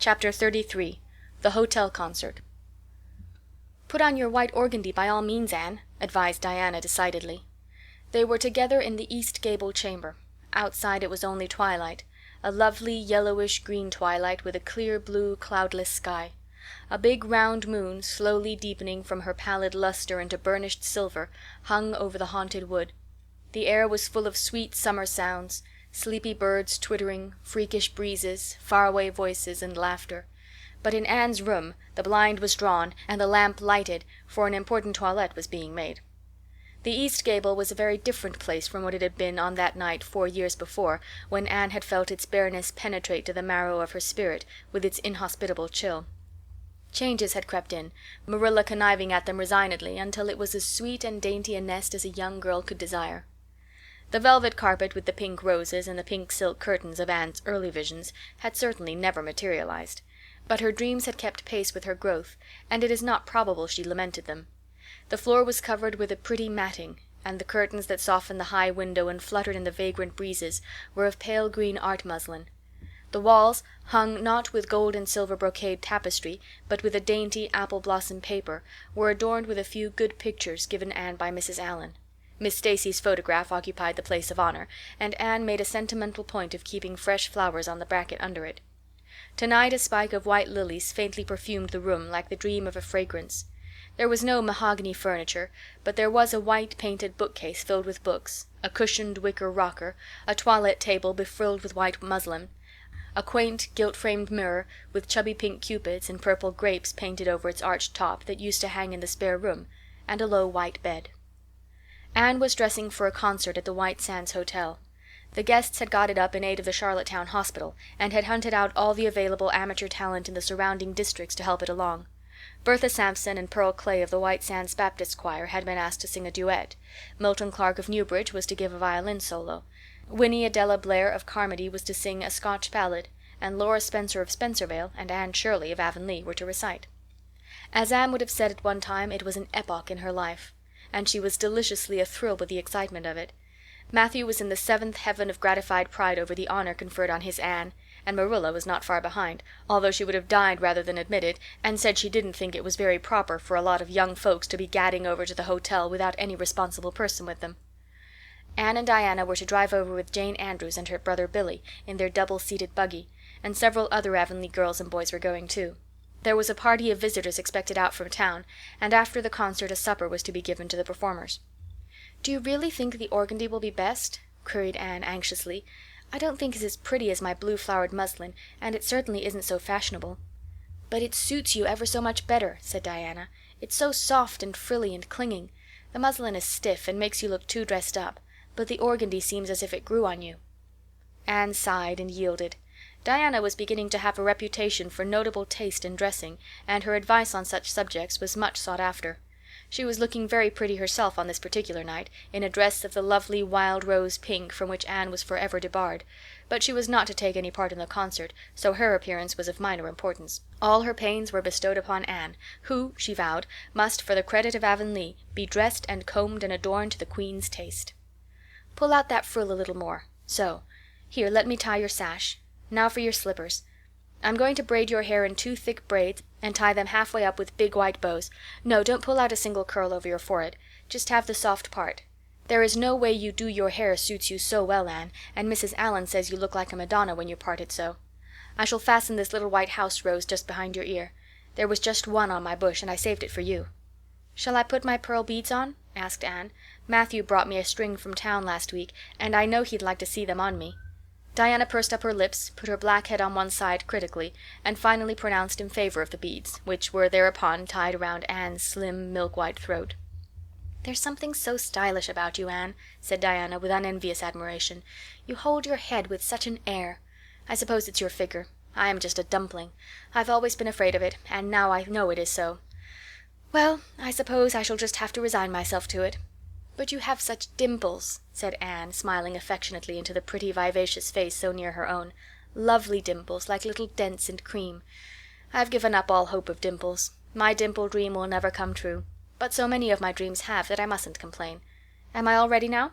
Chapter 33. The Hotel Concert. "Put on your white organdy by all means, Anne," advised Diana decidedly. They were together in the east gable chamber. Outside it was only twilight, a lovely yellowish green twilight with a clear blue cloudless sky. A big round moon, slowly deepening from her pallid lustre into burnished silver, hung over the haunted wood. The air was full of sweet summer sounds, sleepy birds twittering, freakish breezes, faraway voices, and laughter. But in Anne's room the blind was drawn and the lamp lighted, for an important toilette was being made. The east gable was a very different place from what it had been on that night 4 years before, when Anne had felt its bareness penetrate to the marrow of her spirit with its inhospitable chill. Changes had crept in, Marilla conniving at them resignedly, until it was as sweet and dainty a nest as a young girl could desire. The velvet carpet with the pink roses and the pink silk curtains of Anne's early visions had certainly never materialized, but her dreams had kept pace with her growth, and it is not probable she lamented them. The floor was covered with a pretty matting, and the curtains that softened the high window and fluttered in the vagrant breezes were of pale green art muslin. The walls, hung not with gold and silver brocade tapestry, but with a dainty apple blossom paper, were adorned with a few good pictures given Anne by Mrs. Allan. Miss Stacy's photograph occupied the place of honor, and Anne made a sentimental point of keeping fresh flowers on the bracket under it. Tonight a spike of white lilies faintly perfumed the room like the dream of a fragrance. There was no mahogany furniture, but there was a white painted bookcase filled with books, a cushioned wicker rocker, a toilette table befrilled with white muslin, a quaint gilt-framed mirror with chubby pink cupids and purple grapes painted over its arched top that used to hang in the spare room, and a low white bed. Anne was dressing for a concert at the White Sands Hotel. The guests had got it up in aid of the Charlottetown Hospital, and had hunted out all the available amateur talent in the surrounding districts to help it along. Bertha Sampson and Pearl Clay of the White Sands Baptist Choir had been asked to sing a duet. Milton Clark of Newbridge was to give a violin solo. Winnie Adela Blair of Carmody was to sing a Scotch ballad, and Laura Spencer of Spencervale and Anne Shirley of Avonlea were to recite. As Anne would have said at one time, it was an epoch in her life, and she was deliciously athrill with the excitement of it. Matthew was in the seventh heaven of gratified pride over the honor conferred on his Anne, and Marilla was not far behind, although she would have died rather than admit it, and said she didn't think it was very proper for a lot of young folks to be gadding over to the hotel without any responsible person with them. Anne and Diana were to drive over with Jane Andrews and her brother Billy in their double-seated buggy, and several other Avonlea girls and boys were going too. There was a party of visitors expected out from town, and after the concert a supper was to be given to the performers. "Do you really think the organdy will be best?" queried Anne anxiously. "I don't think it's as pretty as my blue-flowered muslin, and it certainly isn't so fashionable." "But it suits you ever so much better," said Diana. "It's so soft and frilly and clinging. The muslin is stiff and makes you look too dressed up, but the organdy seems as if it grew on you." Anne sighed and yielded. Diana was beginning to have a reputation for notable taste in dressing, and her advice on such subjects was much sought after. She was looking very pretty herself on this particular night, in a dress of the lovely wild rose pink from which Anne was forever debarred, but she was not to take any part in the concert, so her appearance was of minor importance. All her pains were bestowed upon Anne, who, she vowed, must, for the credit of Avonlea, be dressed and combed and adorned to the Queen's taste. "Pull out that frill a little more. So. Here, let me tie your sash. Now for your slippers. I'm going to braid your hair in 2 thick braids and tie them halfway up with big white bows. No, don't pull out a single curl over your forehead. Just have the soft part. There is no way you do your hair suits you so well, Anne, and Mrs. Allan says you look like a Madonna when you part it so. I shall fasten this little white house rose just behind your ear. There was just one on my bush, and I saved it for you." "Shall I put my pearl beads on?" asked Anne. "Matthew brought me a string from town last week, and I know he'd like to see them on me." Diana pursed up her lips, put her black head on one side critically, and finally pronounced in favor of the beads, which were thereupon tied around Anne's slim, milk-white throat. "There's something so stylish about you, Anne," said Diana with unenvious admiration. "You hold your head with such an air. I suppose it's your figure. I am just a dumpling. I've always been afraid of it, and now I know it is so. Well, I suppose I shall just have to resign myself to it." "But you have such dimples," said Anne, smiling affectionately into the pretty, vivacious face so near her own. "Lovely dimples, like little dents in cream. I've given up all hope of dimples. My dimple dream will never come true. But so many of my dreams have that I mustn't complain. Am I all ready now?"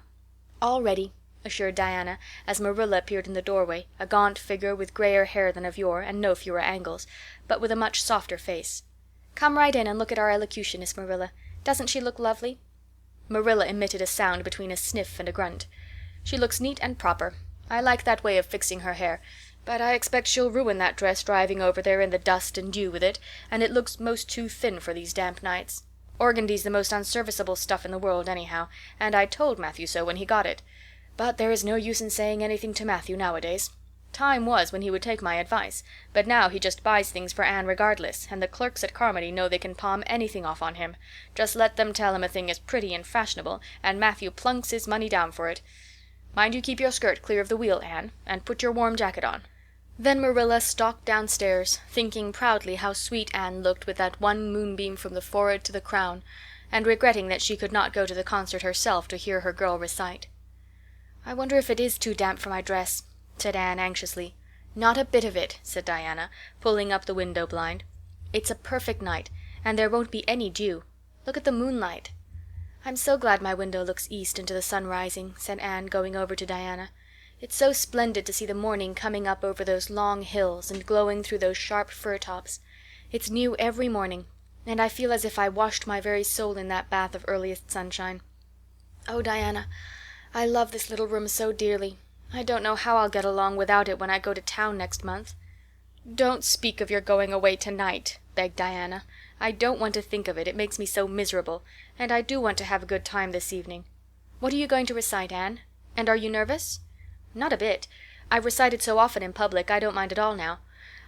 "All ready. assured Diana, as Marilla appeared in the doorway, a gaunt figure with grayer hair than of yore and no fewer angles, but with a much softer face. "Come right in and look at our elocutionist, Marilla. Doesn't she look lovely?" Marilla emitted a sound between a sniff and a grunt. "She looks neat and proper. I like that way of fixing her hair, but I expect she'll ruin that dress driving over there in the dust and dew with it, and it looks most too thin for these damp nights. Organdy's the most unserviceable stuff in the world, anyhow, and I told Matthew so when he got it. But there is no use in saying anything to Matthew nowadays. Time was when he would take my advice, but now he just buys things for Anne regardless, and the clerks at Carmody know they can palm anything off on him. Just let them tell him a thing is pretty and fashionable, and Matthew plunks his money down for it. Mind you keep your skirt clear of the wheel, Anne, and put your warm jacket on." Then Marilla stalked downstairs, thinking proudly how sweet Anne looked with that one moonbeam from the forehead to the crown, and regretting that she could not go to the concert herself to hear her girl recite. "I wonder if it is too damp for my dress," said Anne anxiously. "Not a bit of it," said Diana, pulling up the window blind. "It's a perfect night, and there won't be any dew. Look at the moonlight." "I'm so glad my window looks east into the sun rising," said Anne, going over to Diana. "It's so splendid to see the morning coming up over those long hills and glowing through those sharp fir tops. It's new every morning, and I feel as if I washed my very soul in that bath of earliest sunshine. Oh, Diana, I love this little room so dearly. I don't know how I'll get along without it when I go to town next month." "Don't speak of your going away tonight," begged Diana. "I don't want to think of it, it makes me so miserable, and I do want to have a good time this evening. What are you going to recite, Anne? And are you nervous?" "Not a bit. I've recited so often in public I don't mind at all now.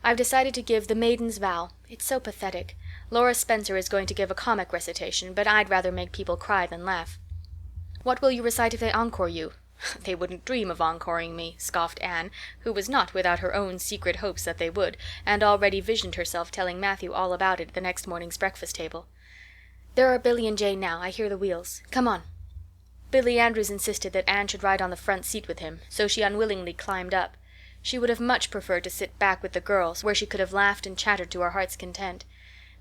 I've decided to give The Maiden's Vow. It's so pathetic. Laura Spencer is going to give a comic recitation, but I'd rather make people cry than laugh." "What will you recite if they encore you?" "They wouldn't dream of encoring me," scoffed Anne, who was not without her own secret hopes that they would, and already visioned herself telling Matthew all about it at the next morning's breakfast table. "There are Billy and Jane now. I hear the wheels. Come on." Billy Andrews insisted that Anne should ride on the front seat with him, so she unwillingly climbed up. She would have much preferred to sit back with the girls, where she could have laughed and chattered to her heart's content.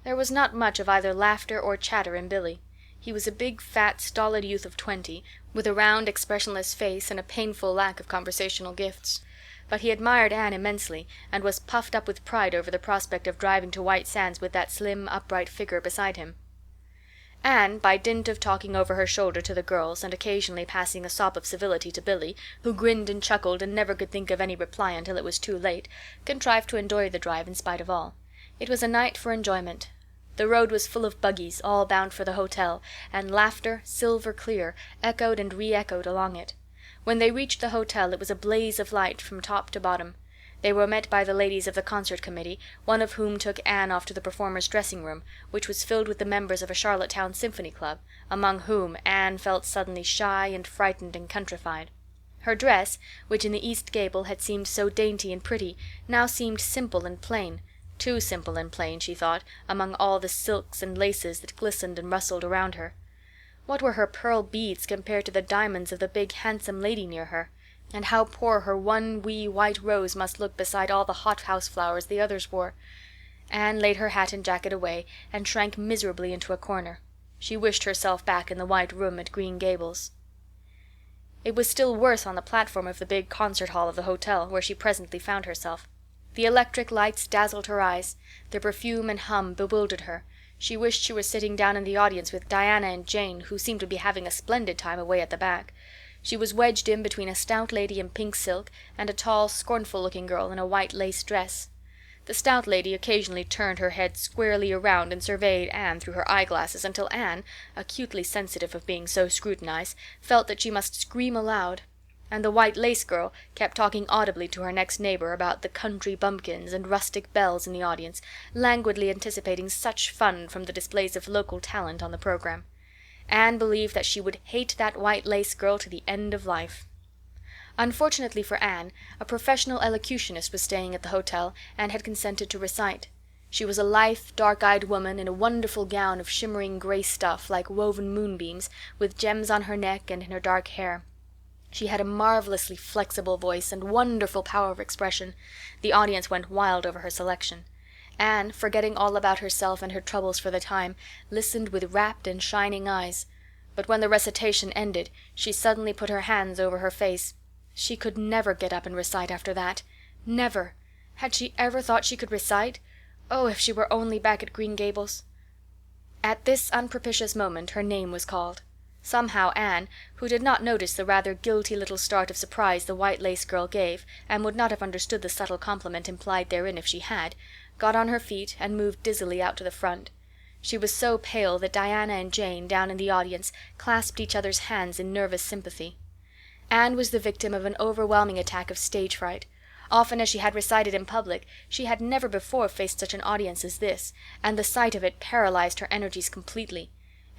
There was not much of either laughter or chatter in Billy. He was a big, fat, stolid youth of 20, with a round, expressionless face and a painful lack of conversational gifts. But he admired Anne immensely, and was puffed up with pride over the prospect of driving to White Sands with that slim, upright figure beside him. Anne, by dint of talking over her shoulder to the girls and occasionally passing a sop of civility to Billy, who grinned and chuckled and never could think of any reply until it was too late, contrived to enjoy the drive in spite of all. It was a night for enjoyment. The road was full of buggies, all bound for the hotel, and laughter, silver clear, echoed and re-echoed along it. When they reached the hotel it was a blaze of light from top to bottom. They were met by the ladies of the concert committee, one of whom took Anne off to the performers' dressing room, which was filled with the members of a Charlottetown Symphony Club, among whom Anne felt suddenly shy and frightened and countrified. Her dress, which in the east gable had seemed so dainty and pretty, now seemed simple and plain, too simple and plain, she thought, among all the silks and laces that glistened and rustled around her. What were her pearl beads compared to the diamonds of the big handsome lady near her? And how poor her one wee white rose must look beside all the hothouse flowers the others wore. Anne laid her hat and jacket away and shrank miserably into a corner. She wished herself back in the white room at Green Gables. It was still worse on the platform of the big concert hall of the hotel, where she presently found herself. The electric lights dazzled her eyes. The perfume and hum bewildered her. She wished she were sitting down in the audience with Diana and Jane, who seemed to be having a splendid time away at the back. She was wedged in between a stout lady in pink silk and a tall, scornful-looking girl in a white lace dress. The stout lady occasionally turned her head squarely around and surveyed Anne through her eyeglasses until Anne, acutely sensitive of being so scrutinized, felt that she must scream aloud. And the white lace girl kept talking audibly to her next neighbor about the country bumpkins and rustic belles in the audience, languidly anticipating such fun from the displays of local talent on the program. Anne believed that she would hate that white lace girl to the end of life. Unfortunately for Anne, a professional elocutionist was staying at the hotel and had consented to recite. She was a lithe, dark-eyed woman in a wonderful gown of shimmering gray stuff like woven moonbeams, with gems on her neck and in her dark hair. She had a marvelously flexible voice and wonderful power of expression. The audience went wild over her selection. Anne, forgetting all about herself and her troubles for the time, listened with rapt and shining eyes. But when the recitation ended, she suddenly put her hands over her face. She could never get up and recite after that. Never. Had she ever thought she could recite? Oh, if she were only back at Green Gables! At this unpropitious moment her name was called. Somehow Anne, who did not notice the rather guilty little start of surprise the white lace girl gave, and would not have understood the subtle compliment implied therein if she had, got on her feet and moved dizzily out to the front. She was so pale that Diana and Jane, down in the audience, clasped each other's hands in nervous sympathy. Anne was the victim of an overwhelming attack of stage fright. Often as she had recited in public, she had never before faced such an audience as this, and the sight of it paralyzed her energies completely.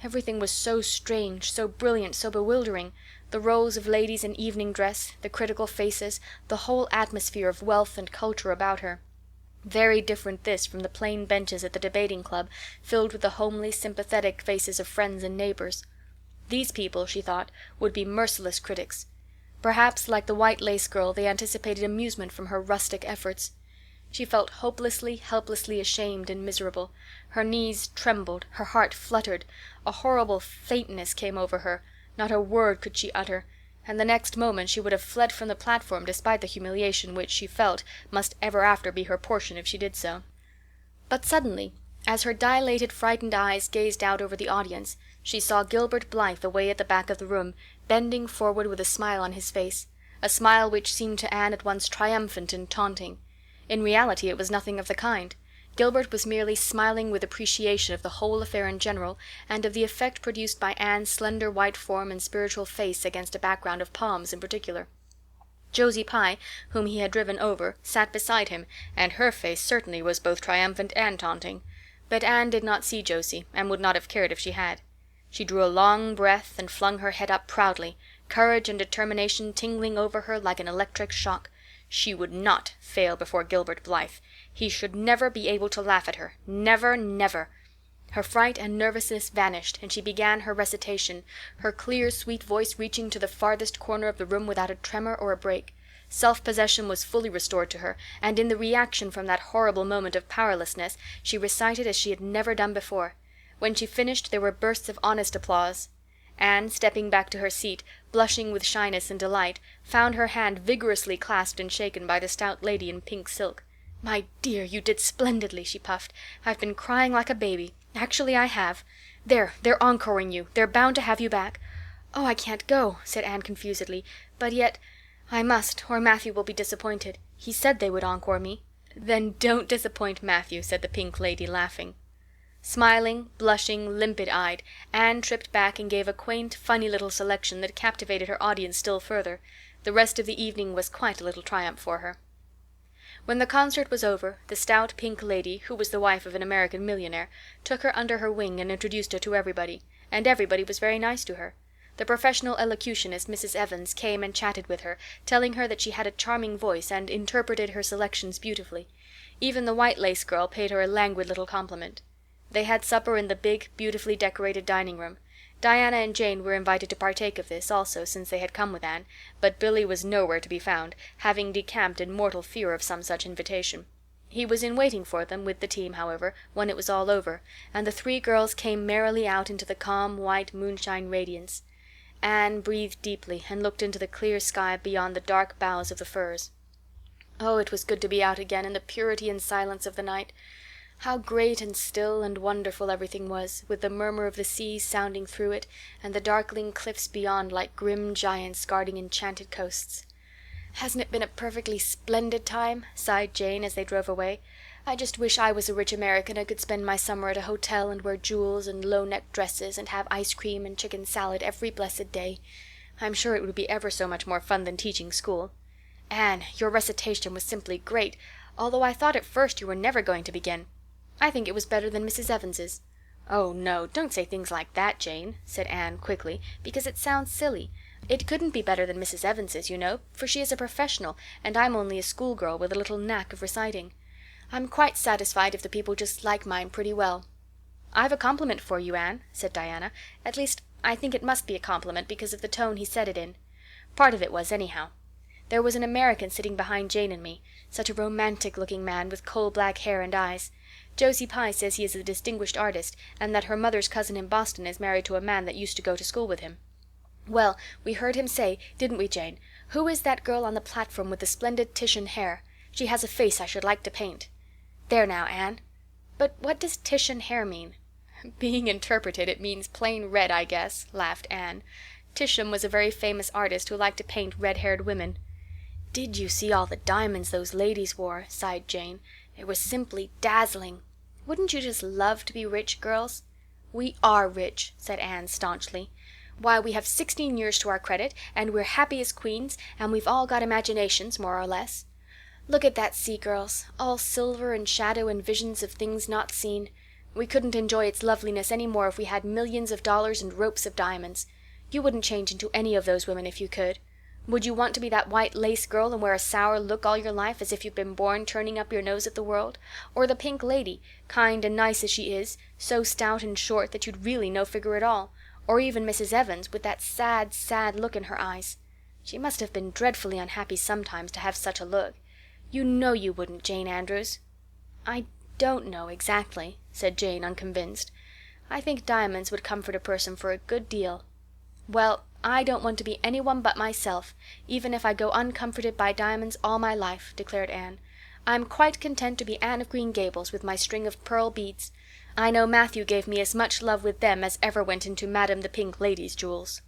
Everything was so strange, so brilliant, so bewildering. The rows of ladies in evening dress, the critical faces, the whole atmosphere of wealth and culture about her. Very different this from the plain benches at the debating club, filled with the homely, sympathetic faces of friends and neighbors. These people, she thought, would be merciless critics. Perhaps, like the white lace girl, they anticipated amusement from her rustic efforts. She felt hopelessly, helplessly ashamed and miserable. Her knees trembled, her heart fluttered, a horrible faintness came over her, not a word could she utter, and the next moment she would have fled from the platform despite the humiliation which, she felt, must ever after be her portion if she did so. But suddenly, as her dilated, frightened eyes gazed out over the audience, she saw Gilbert Blythe away at the back of the room, bending forward with a smile on his face, a smile which seemed to Anne at once triumphant and taunting. In reality it was nothing of the kind. Gilbert was merely smiling with appreciation of the whole affair in general, and of the effect produced by Anne's slender white form and spiritual face against a background of palms in particular. Josie Pye, whom he had driven over, sat beside him, and her face certainly was both triumphant and taunting. But Anne did not see Josie, and would not have cared if she had. She drew a long breath and flung her head up proudly, courage and determination tingling over her like an electric shock. She would not fail before Gilbert Blythe. He should never be able to laugh at her. Never, never. Her fright and nervousness vanished, and she began her recitation, her clear, sweet voice reaching to the farthest corner of the room without a tremor or a break. Self-possession was fully restored to her, and in the reaction from that horrible moment of powerlessness she recited as she had never done before. When she finished there were bursts of honest applause. Anne, stepping back to her seat, blushing with shyness and delight, found her hand vigorously clasped and shaken by the stout lady in pink silk. "My dear, you did splendidly," she puffed. "I've been crying like a baby. Actually, I have. There, they're encoring you. They're bound to have you back." "Oh, I can't go," said Anne confusedly. "But yet I must, or Matthew will be disappointed. He said they would encore me." "Then don't disappoint Matthew," said the pink lady, laughing. Smiling, blushing, limpid-eyed, Anne tripped back and gave a quaint, funny little selection that captivated her audience still further. The rest of the evening was quite a little triumph for her. When the concert was over, the stout pink lady, who was the wife of an American millionaire, took her under her wing and introduced her to everybody, and everybody was very nice to her. The professional elocutionist, Mrs. Evans, came and chatted with her, telling her that she had a charming voice and interpreted her selections beautifully. Even the white lace girl paid her a languid little compliment. They had supper in the big, beautifully decorated dining room. Diana and Jane were invited to partake of this also, since they had come with Anne, but Billy was nowhere to be found, having decamped in mortal fear of some such invitation. He was in waiting for them with the team, however, when it was all over, and the three girls came merrily out into the calm, white moonshine radiance. Anne breathed deeply and looked into the clear sky beyond the dark boughs of the firs. Oh, it was good to be out again in the purity and silence of the night. How great and still and wonderful everything was, with the murmur of the sea sounding through it, and the darkling cliffs beyond like grim giants guarding enchanted coasts. "Hasn't it been a perfectly splendid time?" sighed Jane as they drove away. "I just wish I was a rich American and could spend my summer at a hotel and wear jewels and low-necked dresses and have ice cream and chicken salad every blessed day. I'm sure it would be ever so much more fun than teaching school. Anne, your recitation was simply great, although I thought at first you were never going to begin. I think it was better than Mrs. Evans's." "Oh, no, don't say things like that, Jane," said Anne quickly, "because it sounds silly. It couldn't be better than Mrs. Evans's, you know, for she is a professional, and I'm only a schoolgirl with a little knack of reciting. I'm quite satisfied if the people just like mine pretty well." "I've a compliment for you, Anne," said Diana. "At least, I think it must be a compliment because of the tone he said it in. Part of it was, anyhow. There was an American sitting behind Jane and me, such a romantic-looking man with coal-black hair and eyes. Josie Pye says he is a distinguished artist, and that her mother's cousin in Boston is married to a man that used to go to school with him. Well, we heard him say, didn't we, Jane? Who is that girl on the platform with the splendid Titian hair? She has a face I should like to paint. There now, Anne. But what does Titian hair mean?" "Being interpreted, it means plain red, I guess," laughed Anne. "Titian was a very famous artist who liked to paint red-haired women." "Did you see all the diamonds those ladies wore?" sighed Jane. "It was simply dazzling. Wouldn't you just love to be rich, girls?" "We are rich," said Anne staunchly. "Why, we have 16 years to our credit, and we're happy as queens, and we've all got imaginations, more or less. Look at that sea, girls, all silver and shadow and visions of things not seen. We couldn't enjoy its loveliness any more if we had millions of dollars and ropes of diamonds. You wouldn't change into any of those women if you could. Would you want to be that white lace girl and wear a sour look all your life, as if you'd been born turning up your nose at the world? Or the Pink Lady, kind and nice as she is, so stout and short that you'd really no figure at all? Or even Mrs. Evans, with that sad, sad look in her eyes? She must have been dreadfully unhappy sometimes to have such a look. You know you wouldn't, Jane Andrews." "I don't know exactly," said Jane, unconvinced. "I think diamonds would comfort a person for a good deal." "Well, I don't want to be anyone but myself, even if I go uncomforted by diamonds all my life," declared Anne. "I'm quite content to be Anne of Green Gables with my string of pearl beads. I know Matthew gave me as much love with them as ever went into Madam the Pink Lady's jewels."